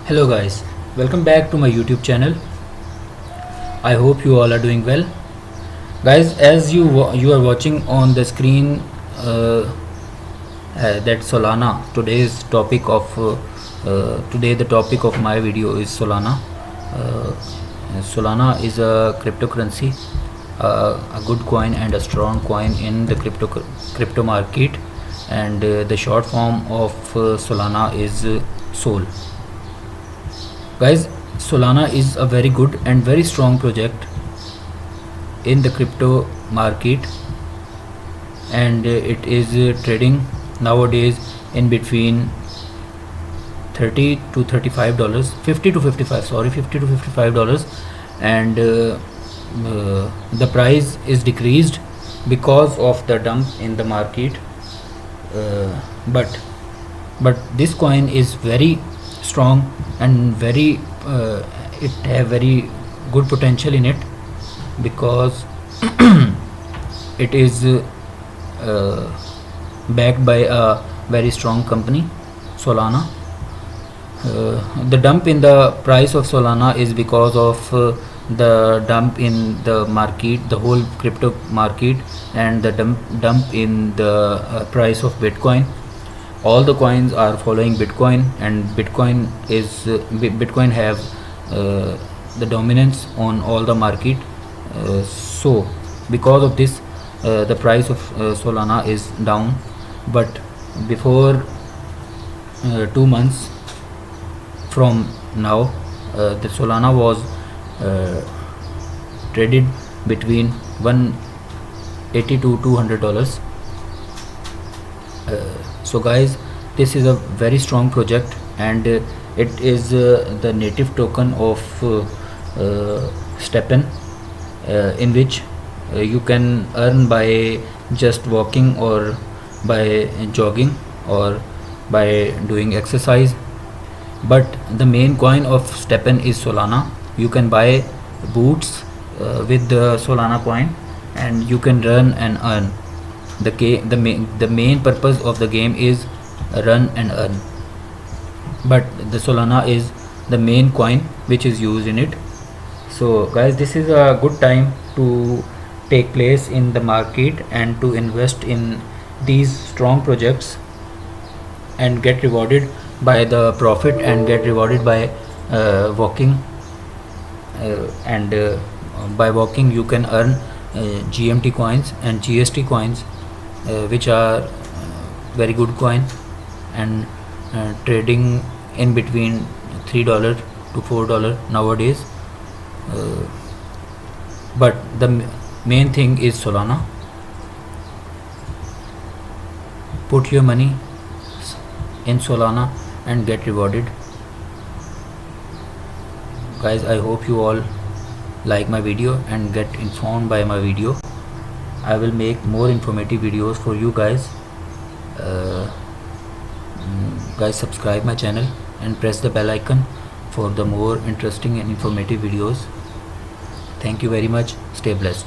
Hello guys, welcome back to my YouTube channel. I hope you all are doing well. Guys, as you are watching on the screen, that Solana. Today the topic of my video is Solana. Uh, Solana is a cryptocurrency, a good coin and a strong coin in the crypto market, and the short form of Solana is Sol. Guys, Solana is a very good and very strong project in the crypto market, and it is trading nowadays in between 30 to $35, 50 to 55, sorry, 50 to $55, and the price is decreased because of the dump in the market. But this coin is very strong and very it have very good potential in it, because it is backed by a very strong company, Solana. The dump in the price of Solana is because of the dump in the market, the whole crypto market, and the dump in the price of Bitcoin. All the coins are following Bitcoin, and Bitcoin have the dominance on all the market. So because of this, the price of Solana is down. But before 2 months from now, the Solana was traded between $180 to $200. So guys, this is a very strong project, and it is the native token of Steppen, in which you can earn by just walking, or by jogging, or by doing exercise. But the main coin of Steppen is Solana. You can buy boots with the Solana coin, and you can run and earn. The main purpose of the game is run and earn, but the Solana is the main coin which is used in it. So guys, this is a good time to take place in the market and to invest in these strong projects and get rewarded by the profit, and get rewarded by walking, and by walking you can earn GMT coins and GST coins, which are very good coin, and trading in between $3 to $4 nowadays. But the main thing is Solana. Put your money in Solana and get rewarded. Guys, I hope you all like my video and get informed by my video. I will make more informative videos for you guys. Guys, subscribe my channel and press the bell icon for the more interesting and informative videos. Thank you very much. Stay blessed.